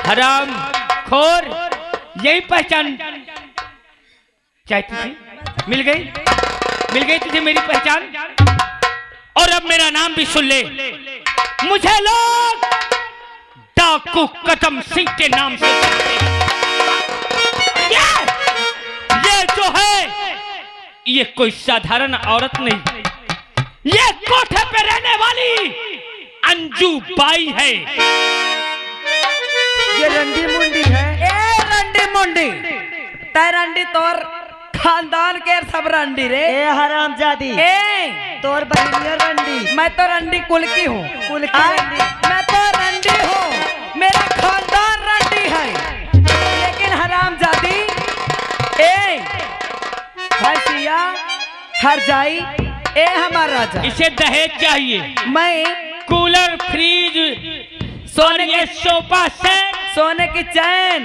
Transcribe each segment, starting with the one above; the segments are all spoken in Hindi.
हराम खोर, यही पहचान चाहती थी? मिल गई तुझे मेरी पहचान। और अब मेरा नाम भी सुन ले, मुझे लोग डाकू कदम सिंह के नाम से ये जो है ये कोई साधारण औरत नहीं, ये कोठे पे रहने वाली अंजू बाई है। ये रंडी मुंडी है। ए रंडी मुंडी, तै रंडी तोर खानदान के सब रंडी रे। ए हरामजादी, ए तोर बहनिया रंडी। मैं तो रंडी कुल की हूँ। कुल की रंडी। मैं तो रंडी हूँ, मेरा खानदान रंडी है। लेकिन हरामजादी, ए भैंसिया हर जाई, ए हमारा राजा, इसे दहेज चाहिए। मैं कूलर, फ्रिज, सोने के सोफा सेट, सोने की चैन,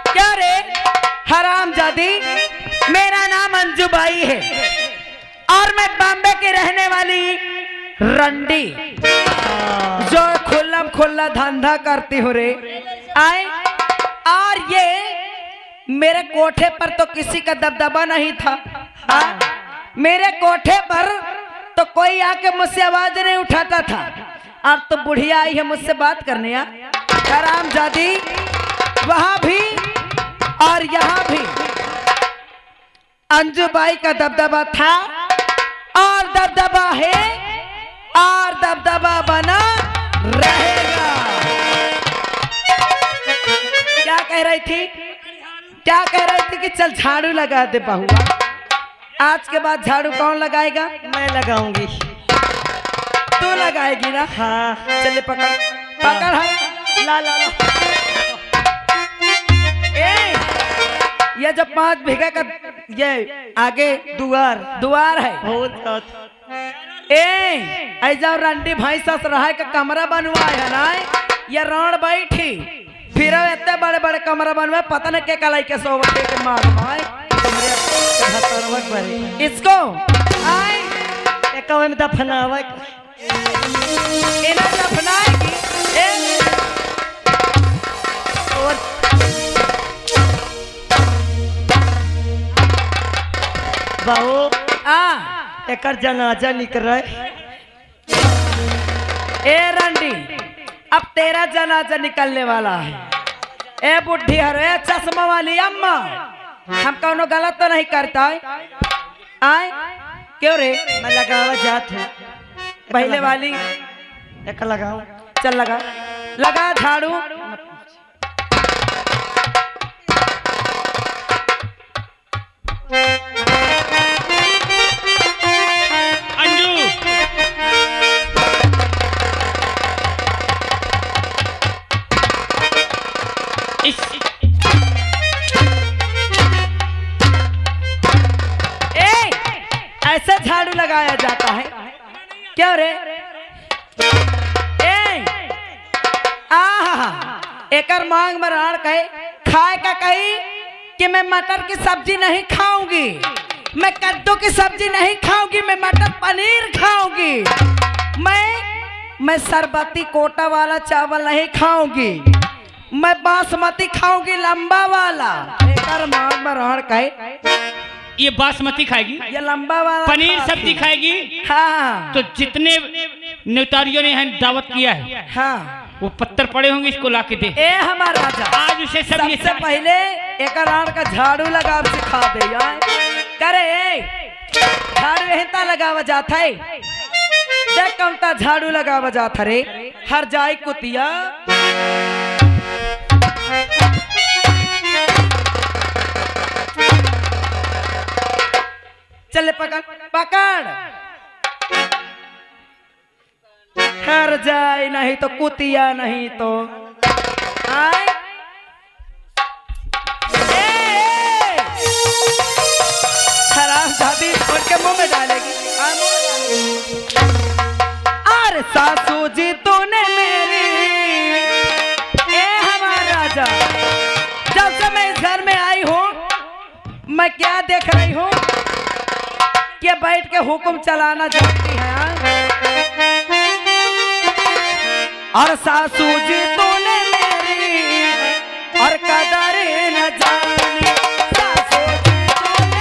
क्या रे हरामजादी, मेरा नाम अंजू बाई है और मैं बॉम्बे की रहने वाली रंडी, जो खुल्लम खुल्ला धंधा करती हूँ रे। आए, और ये मेरे कोठे पर तो किसी का दबदबा नहीं था। हाँ? मेरे कोठे पर तो कोई आके मुझसे आवाज नहीं उठाता था। अब तो बुढ़िया आई है मुझसे बात करने। हरामजादी, वहां भी और यहाँ भी अंजू बाई का दबदबा था और दबदबा है और दबदबा बना रहेगा। क्या कह रही थी? क्या कह रही थी कि चल झाड़ू लगा दे बहुआ। आज के बाद झाड़ू कौन लगाएगा? मैं लगाऊंगी। तू लगाएगी ना? हाँ। चले पकड़ है। ला ला ला। ए, ये जो 5 बीघा का ये आगे दुआर है, ए ऐसा रंडी भाई सस रहा का कमरा बनवाए है ना। ये रण बैठी फिर इतने बड़े बड़े कमरा बनवाए, पता नहीं के कलाई के सोवटे के मार माए इसको आए एक में दफनावा इन्हें दफनाएगी। और बहू आ एकर जनाजा निकल रहा है। ए रंडी, अब तेरा जनाजा निकलने वाला है। ए बुढ़ी हरे चश्मा वाली अम्मा, हम कौनो गलत तो नहीं करता है? आए क्यों रे? मैं लगावा जात हूँ। पहले वाली एक लगाऊं। चल लगा झाड़ू। अंजू, ऐसा झाड़ू लगाया जाता है क्यों रे? एकर मांग मराड़ कहे खाए का कही कि मैं मटर की सब्जी नहीं खाऊंगी, मैं कद्दू की सब्जी नहीं खाऊंगी, मैं मटर पनीर खाऊंगी, मैं सरबती कोटा वाला चावल नहीं खाऊंगी, मैं बासमती खाऊंगी लंबा वाला। एकर मांग मराड़ कहे ये बासमती खाएगी, ये लंबा वाला पनीर सब्जी खाएगी। हाँ तो जितने नेतारियों ने दावत किया है, हाँ वो पत्थर पड़े होंगे, इसको लाके दे। ए हमारा राजा, आज उसे सब ये सबसे पहले एक राण का झाड़ू लगा सिखा दे यार। करे झाड़ू यहीं लगावा जाता है, देख कौनता झाड़ू लगावा जाता रे। हर जाए कुतिया चले पकड़ हर जाए, नहीं तो कुतिया नहीं तो आए। हरामजादी उनके मुंह में डालेगी। अरे सासू जी तूने मेरी, ए हमारा राजा, जब से मैं इस घर में आई हूँ मैं क्या देख रही हूँ कि बैठ के हुक्म चलाना जानती है हाँ? और सासू जी तूने मेरी और कदर न जानी सासू जी तूने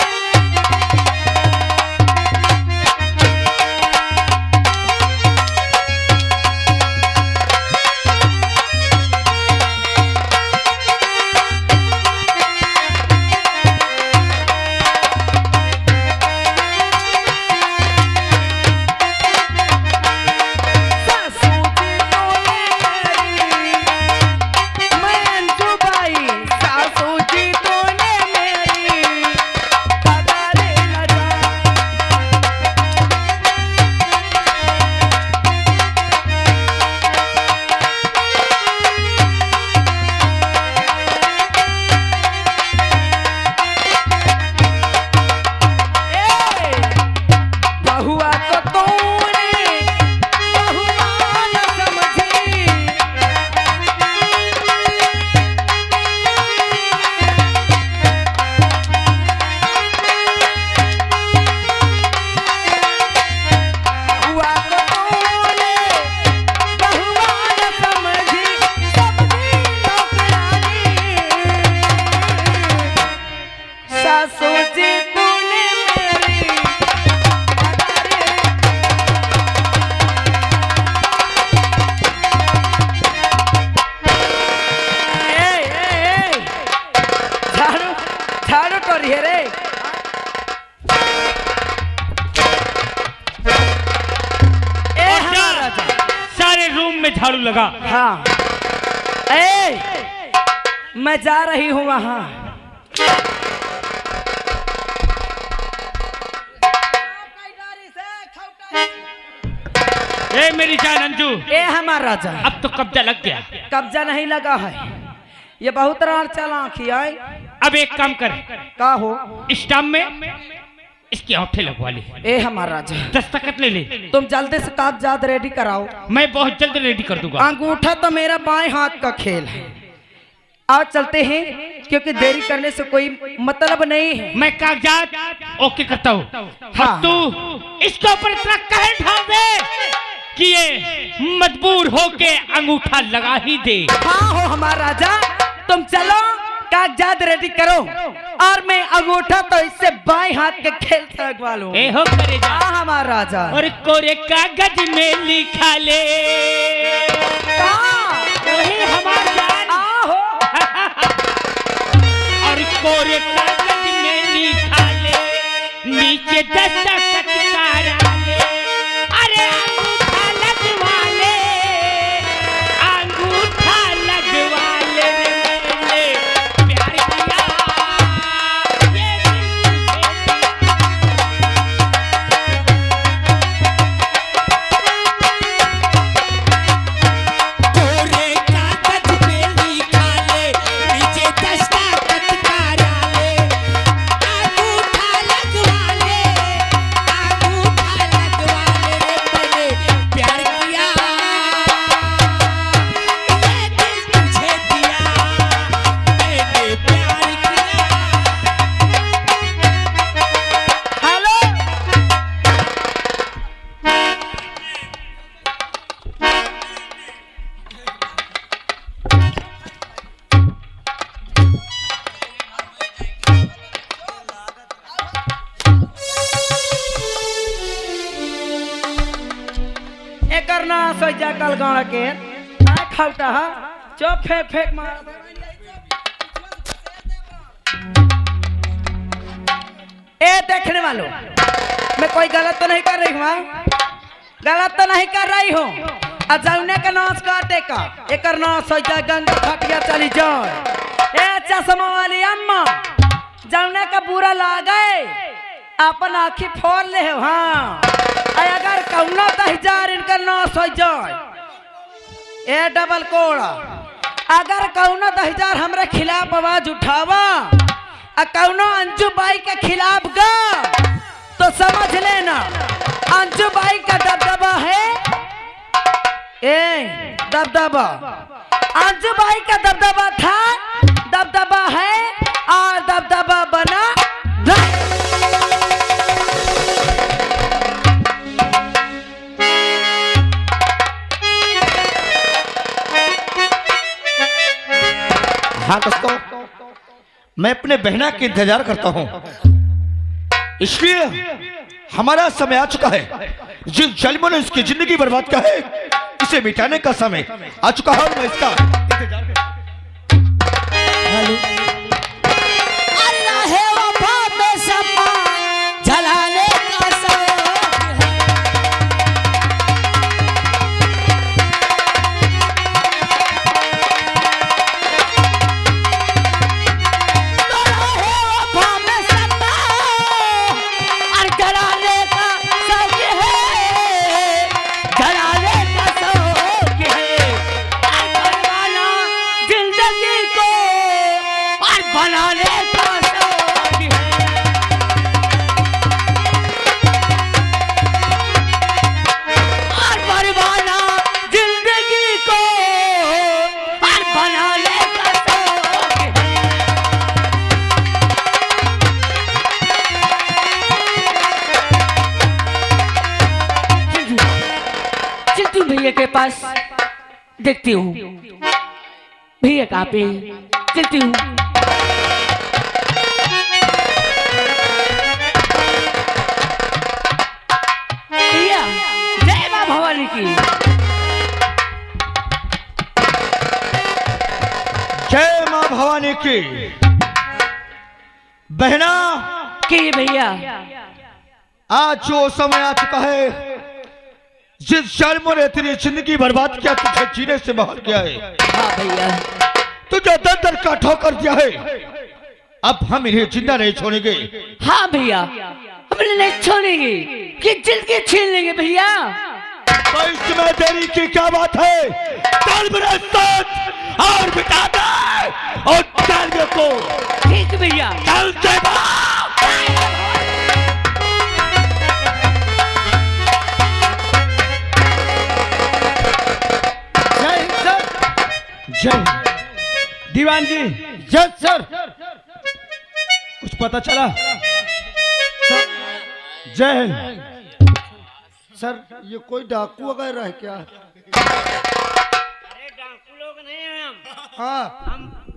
झाड़ू लगा। हाँ मैं जा रही हूँ वहां। ए मेरी जान अंजू, ए हमारा राजा, अब तो कब्जा लग गया। कब्जा नहीं लगा है, ये बहुत रार चालाकी है। अब एक काम कर, का हो स्टाम्प में इसकी औंठे लगवा ले। ए हमारा राजा, दस्तखत ले ले। तुम जल्दी से कागजात रेडी कराओ। मैं बहुत जल्द रेडी कर दूंगा। अंगूठा तो मेरा बाएं हाथ का खेल है। आज चलते हैं क्योंकि देरी करने से कोई मतलब नहीं है। मैं कागजात ओके करता हूँ। हाँ। तू इसके ऊपर इतना कहर ढाल दे कि ये मजबूर होके अंगूठा लगा ही दे। हाँ हो हमारा राजा, तुम चलो कागजात रेडी करो और मैं अंगूठा तो इससे बाएं हाथ के खेल से लगवा लूं। ए हो करेजा। हाँ हमारा राजा। और कोरे कागज में लिखा ले। वही हमारा जान। आहो। और कोरे कागज में लिखा ले, नीचे दस्तखत करा ले। अरे अंगूठा लगवा ले, अंगूठा लगवा ले। मैंने प्यार किया, ये दिल से कोरे कागज में लिखा ले, नीचे दस्तखत करा ले। अंगूठा लगवा ले, अंगूठा लगवा ले। मैंने प्यार किया, ये दिल तुझे दिया। मैंने प्यार किया। हेलो। एकर ना सजा कल गाड़ के ना खाउटा हा चुप फेंक फेंक मार। ए देखने वालों, मैं कोई गलत तो नहीं कर रही हूँ, गलत तो नहीं कर रही हूँ। अजौने का नाच काटे का एकर नाच सजा गंगा खटिया चली जाए। ए चश्मा वाली अम्मा, जौने का बुरा लागे अपन आँखी फोड़ ले हो। हाँ अगर कौनो 10,000 इनका नाश हो जाए, ए डबल कोड़ा, अगर कौनो 10,000 हमरे खिलाफ आवाज उठावा और कौनो अंजू बाई के खिलाफ गा तो समझ लेना अंजू बाई का दबदबा है। ए दबदबा अंजू बाई का दबदबा था, दबदबा है और दबदबा बना हाँ दोस्तों, मैं अपने बहना के इंतजार करता हूँ, इसलिए हमारा समय आ चुका है। जिस जालिमों ने इसकी जिंदगी बर्बाद किया है, इसे मिटाने का समय आ चुका है और मैं इसका इंतजार करता हूं। अल्लाह है वफा में समा जलाने का शौक है। अल्लाह है वफा में समा और जलाने का शौक है, जलाने का शौक है। और करवाना जिंदगी को और बनाने का शौक है। और परवाना जिंदगी को और बनाने का शौक है। चलती हूँ भैया के पास, देखती हूँ भैया कहाँ पे, चलती हूँ। भैया जय माँ भवानी की। जय मां भवानी की। बहना, की भैया आज जो समय आ चुका है, जिस जालिमों ने तेरी जिंदगी बर्बाद किया, तुझे जीने से बाहर किया है, हाँ भैया तुझे दर दर का ठोकर दिया है, अब हम इन्हें जिंदा नहीं छोड़ेंगे। हाँ भैया हम नहीं छोड़ेंगे कि जिंदगी छीन लेंगे भैया। तो इसमें देरी की क्या बात है? चल मेरे साथ और बिता दे और जालिमों को। ठीक भैया। चल जय जय दीवान जी। Yes sir. कुछ पता चला? जय हिंद। सर ये कोई डाकू वगैरह है क्या? अरे डाकू लोग नहीं हैं हम हाँ।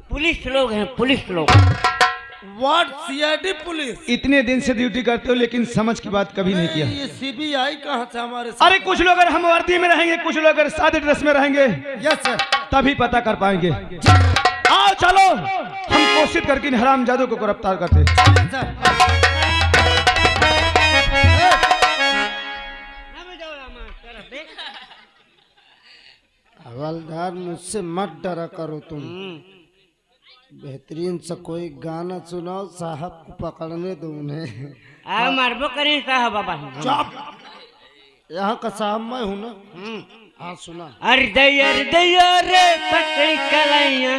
पुलिस लोग हैं, पुलिस लोग। What CID police? इतने दिन से ड्यूटी करते हो लेकिन समझ की बात कभी नहीं किया। ये सीबीआई कहाँ से हमारे साथ? अरे कुछ लोग अगर हम वर्दी में रहेंगे, कुछ लोग अगर सादे ड्रेस में रहेंगे, यस सर। तभी पता कर पाएंगे। आओ चलो, हम कोशिश करके इन हरामजादों को गिरफ्तार करते। हवलदार मुझसे मत डरा करो तुम। बेहतरीन सा कोई गाना सुनाओ, साहब को पकड़ने दो उन्हें। आ मारबो करें साहब बाबा। यहाँ का साहब मैं हूँ ना। हाँ सुना। अर्दय रे पटई कलाइयां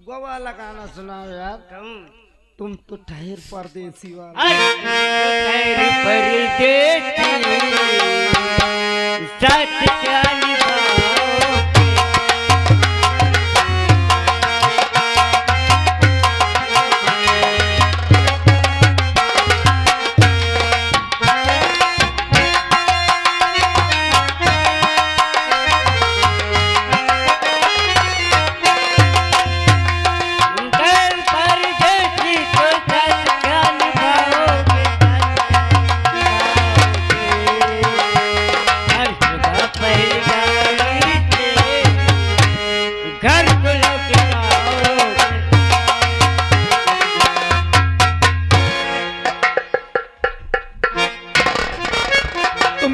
गोवा लगाना सुनाओ यार। तुम तो ठहर परदेसी वाला। परदेसी साथ क्या निभाओगे?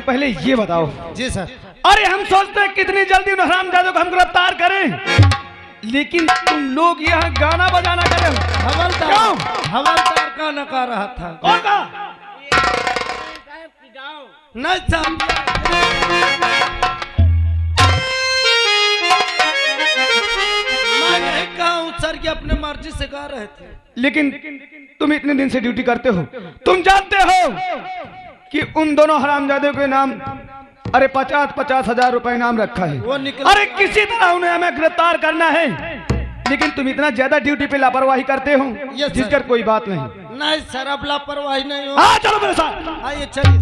पहले ये बताओ। जी सर। अरे हम सोचते हैं कितनी जल्दी उन हरामजादों को हम गिरफ्तार करें, लेकिन तुम लोग यहाँ गाना बजाना करें। हवलदार गाना गा रहा था। कौन का? नहीं साहब, मैं नहीं कहा हूँ सर, ये अपने मर्जी से गा रहे थे। लेकिन तुम इतने दिन से ड्यूटी करते हो, तुम जानते हो कि उन दोनों हरामजादों के नाम अरे 50-50 हजार रुपए इनाम रखा है। वो निकल अरे किसी तरह उन्हें हमें गिरफ्तार करना है, लेकिन तुम इतना ज्यादा ड्यूटी पे लापरवाही करते हो Yes, sir. जिसकर कोई बात नहीं। नहीं सर, अब लापरवाही नहीं हो। हाँ चलो मेरे साथ। आइए चलिए।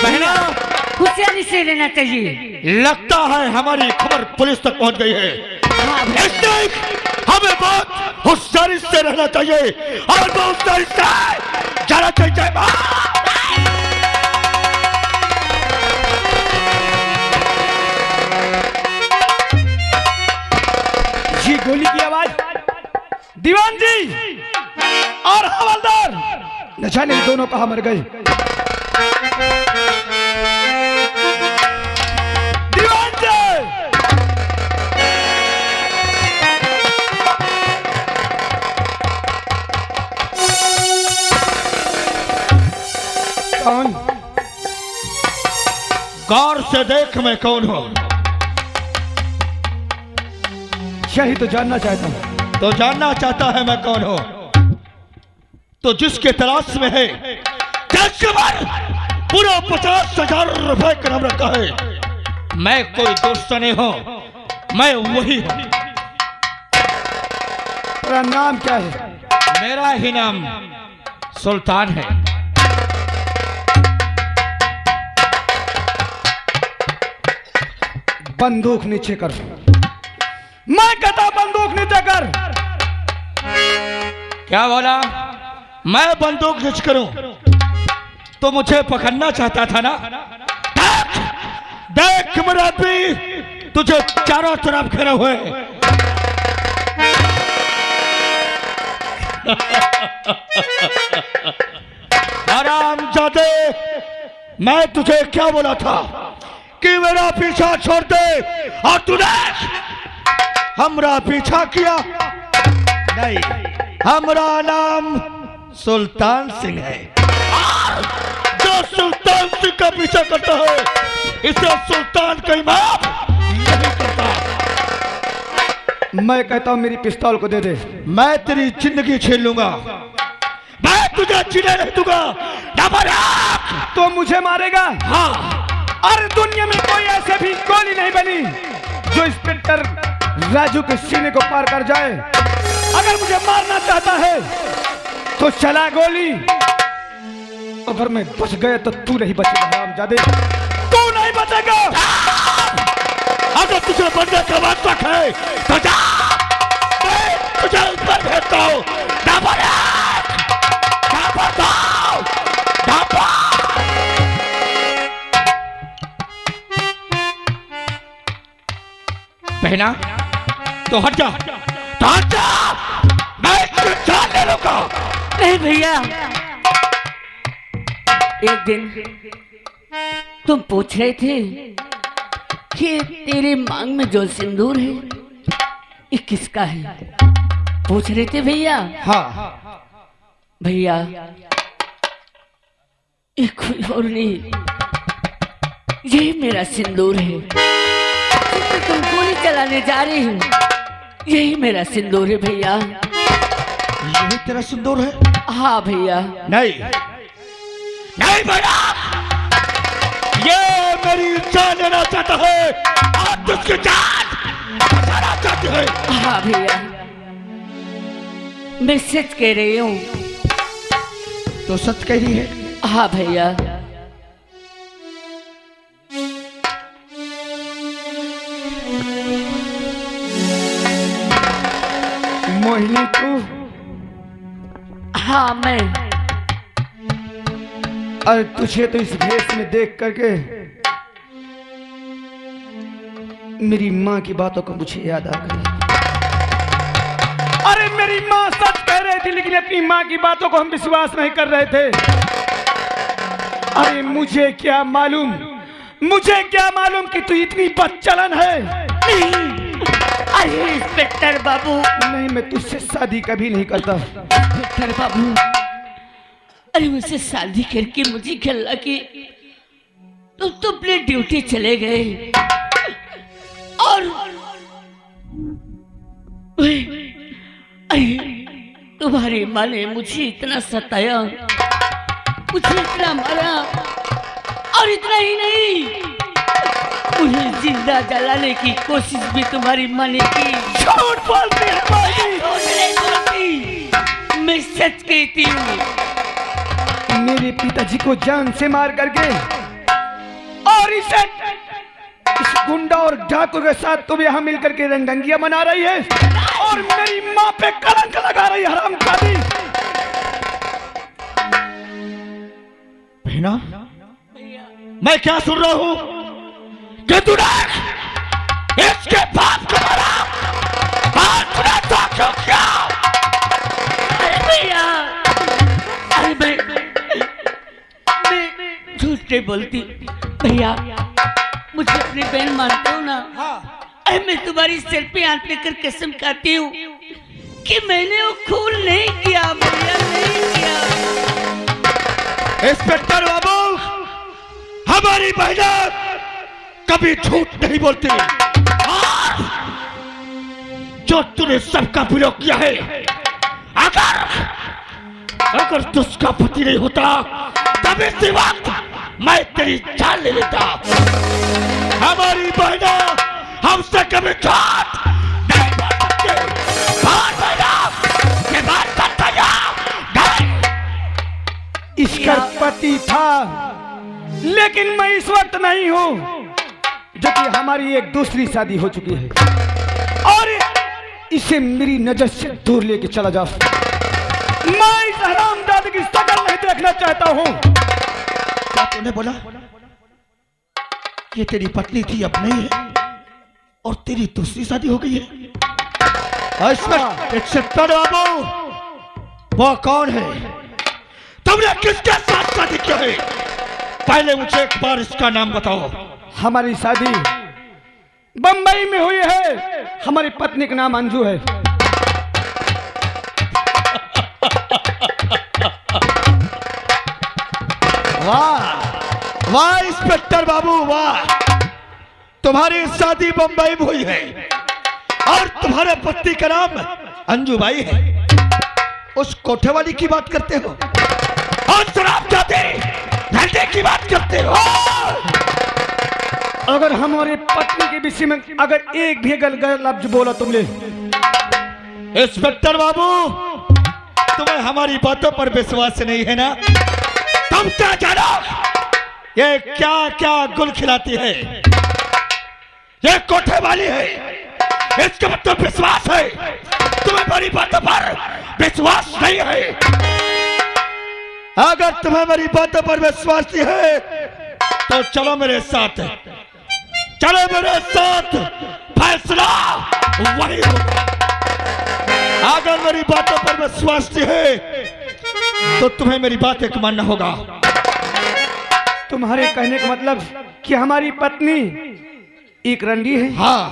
बहना, होशियारी से लेना चाहिए। लगता है हमारी खबर पुलिस तक पहुंच गई है। इसलिए हमें बहुत होशियारी से रहना चाहिए और बहुत होशियारी से जाना चाहिए। जी गोली की आवाज, दीवान जी और हवलदार न जाने दोनों कहां मर गए। दीवान जी, कौन? गौर से देख मैं कौन हूँ। यही तो जानना चाहता हूं। तो जानना चाहता है मैं कौन हूँ, तो जिसके तलाश में है पूरा 50,000 रुपए का नाम रखा है। मैं कोई दोस्त नहीं हूँ, मैं वही हूँ। तेरा नाम क्या है? मेरा ही नाम सुल्तान है। बंदूक नीचे कर। मैं कहता बंदूक नीचे कर। क्या बोला? मैं बंदूक नीचे करूं तो मुझे पकड़ना चाहता था ना? देख मेरा भी तुझे चारों तरफ घेरे हुए। हरामजादे, मैं तुझे क्या बोला था कि मेरा पीछा छोड़ दे, और तूने हमरा पीछा किया। नहीं, हमरा नाम सुल्तान सिंह है। जो सुल्तान सिंह का पीछा करता है इसे सुल्तान कहीं माफ नहीं करता। मैं कहता हूं मेरी पिस्तौल को दे दे। मैं तेरी जिंदगी छीन लूंगा, मैं तुझे जीने नहीं दूंगा। तो मुझे मारेगा? हाँ, अरे दुनिया में कोई ऐसे भी गोली नहीं बनी जो इंस्पेक्टर राजू के सीने को पार कर जाए। अगर मुझे मारना चाहता है तो चला गोली। अगर मैं बच गया तो तू नहीं बचेगा हरामजादे, तू नहीं बचेगा। अगर तुझे बनने का वास्ता है तो जा, मैं तुझे ऊपर भेजता हूँ। बहना, तो हट जा, तो हट जा, मैं इसकी जान ले लूंगा। नहीं भैया, एक दिन तुम पूछ रहे थे कि तेरे मांग में जो सिंदूर है ये किसका है, पूछ रहे थे भैया। हाँ, भैया ये कोई और नहीं, यही मेरा सिंदूर है। जिससे तुम गोली चलाने जा रहे हो, यही मेरा सिंदूर है भैया। यही तेरा सिंदूर है? हाँ भैया। नहीं, नहीं बेटा, ये मेरी जान लेना चाहता है और तुझकी जान बचाना चाहती है। हाँ भैया, मैं सच कह रही हूँ। तो सच कह रही है? हाँ भैया। मोहिनी तू? हाँ मैं। अरे तुझे तो इस भेष में देख करके मेरी माँ की बातों को मुझे याद आ गई। अरे मेरी माँ सच कह रही थी, लेकिन अपनी माँ की बातों को हम विश्वास नहीं कर रहे थे। अरे मुझे क्या मालूम कि तू इतनी बदचलन है। अरे इंस्पेक्टर बाबू, नहीं, मैं तुझसे शादी कभी नहीं करता। इंस्पेक्टर बाबू, अरे मुझसे शादी करके मुझे क्या लगा कि तुम तो अपनी ड्यूटी चले गए और अरे तुम्हारी माँ ने मुझे इतना सताया, मुझे इतना मारा, और इतना ही नहीं, मुझे जिंदा जलाने की कोशिश भी तुम्हारी माँ ने की। झूठ बोलती है भाई। झूठ नहीं बोलती, मैं सच कहती हूँ। मेरे पिताजी को जान से मार करके और इस गुंडा और डाकू के साथ तुम यहाँ मिलकर के रंगदंगियां मना रही है और मेरी माँ पे कलंक लगा रही है, हरामजादी। बहना, मैं क्या सुन रहा हूँ कि तूने इसके बाप को मारा और तूने तो क्यों किया? अरे भैया, अरे मैं झूठ नहीं बोलती भैया, मुझे अपनी बहन मानते हो ना? अरे मैं तुम्हारी सिर पे हाथ लेकर कसम खाती हूँ कि मैंने वो खून नहीं किया भैया, नहीं किया। इंस्पेक्टर बाबू, हमारी बहना कभी झूठ नहीं बोलती और जो तूने सबका विरोध किया है, अगर तू उसका पति नहीं होता तब इसी वक्त मैं तेरी जान ले लेता। हमारी बहना हमसे कभी झूठ नहीं बोल सकती। बात बहना, ये बात करता जा नहीं। इसका पति था, लेकिन मैं इस वक्त नहीं हूँ, जो कि हमारी एक दूसरी शादी हो चुकी है और इसे मेरी नजर से दूर लेके चला जा। मैं इस हरामजादी की शक्ल नहीं देखना चाहता हूँ। क्या तूने बोला? ये तेरी पत्नी थी, अब नहीं है, और तेरी दूसरी शादी हो गई है। इंस्पेक्टर बाबू, वो कौन है? तुमने किसके साथ शादी की है? पहले मुझे एक बार इसका नाम बताओ। हमारी शादी बंबई में हुई है। हमारी पत्नी का नाम अंजू है। वाह वाह इंस्पेक्टर बाबू, वाह, तुम्हारी शादी बंबई में हुई है और तुम्हारे पति का नाम अंजूबाई है। उस कोठे वाली की बात करते हो और शराब जाते घंटे की बात करते हो। अगर हमारे पत्नी के विषय में अगर एक भी गलत लफ्ज बोला तुमने, इंस्पेक्टर बाबू, तुम्हें हमारी बातों पर विश्वास नहीं है ना? तुम क्या जानो ये क्या क्या गुल खिलाती है? ये कोठे वाली है, इसके मतलब विश्वास है। तुम्हें मेरी बातों पर विश्वास नहीं है। अगर तुम्हें मेरी बातों पर विश्वास नहीं है तो चलो मेरे साथ, चलो मेरे साथ, फैसला वही होगा। अगर मेरी बातों पर विश्वास नहीं है तो तुम्हें मेरी बातें मानना होगा। तुम्हारे कहने का मतलब कि हमारी पत्नी एक रंडी है? हाँ।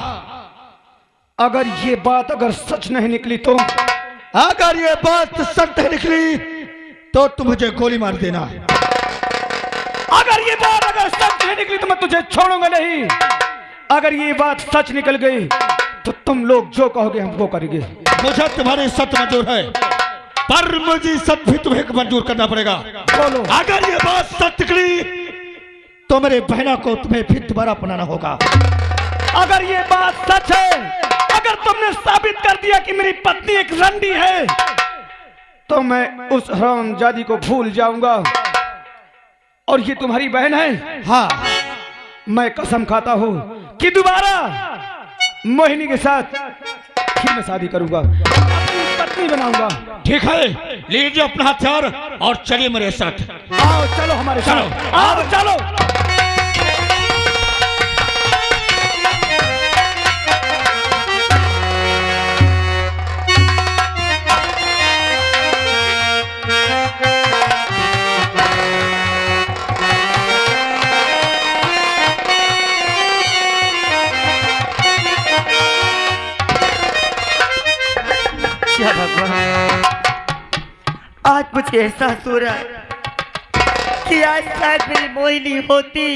अगर ये बात अगर सच नहीं निकली तो? अगर ये बात सच नहीं निकली तो तुम मुझे गोली मार देना। अगर ये बात अगर सच नहीं निकली तो मैं तुझे छोड़ूंगा नहीं। अगर ये बात सच निकल गई तो तुम लोग जो कहोगे हम वो करेंगे। मुझे तुम्हारी सच मंजूर है, पर मुझे सच भी तुम्हें मंजूर करना पड़ेगा। बोलो। अगर ये बात सच निकली तो मेरे बहना को तुम्हें फिर दोबारा अपनाना होगा। अगर ये बात सच है, अगर तुमने साबित कर दिया कि मेरी पत्नी एक रंडी है, तो मैं उस हरामजादी को भूल जाऊंगा। और ये तुम्हारी बहन है? हाँ। मैं कसम खाता हूँ कि दोबारा मोहिनी के साथ फिर मैं शादी करूंगा, अपनी पत्नी बनाऊंगा। ठीक है, लीजिए अपना हथियार और चलिए मेरे साथ। आओ चलो हमारे साथ, आओ चलो। क्या भगवान, आज मुझे एहसास हो रहा है कि आज शायद मेरी मोहिनी होती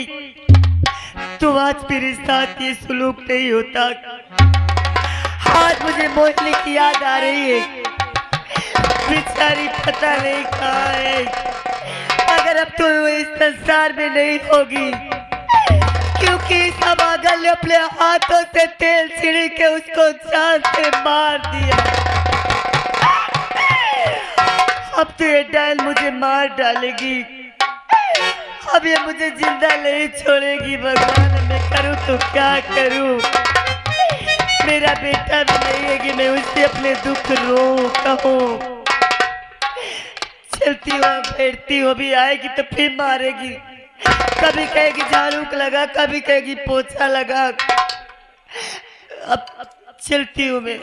तो आज मेरे साथ ये सलूक नहीं होता। आज मुझे मोहिनी की याद आ रही है। बेचारी पता नहीं कहाँ है। अगर अब तो वो इस संसार में नहीं होगी, क्योंकि सब अगल ने अपने हाथों से तेल छिड़क के उसको जान से मार दिया। अब तो ये डायल मुझे मार डालेगी। अब ये मुझे जिंदा नहीं छोड़ेगी। भगवान, मैं करूँ तो क्या करूँ? मेरा बेटा भी नहीं है कि मैं उससे अपने दुख रो कहूँ। चलती हुआ बैठती हो भी आएगी तो फिर मारेगी। कभी कहेगी झाड़ू लगा, कभी कहेगी पोछा लगा। अब चलती हूँ मैं।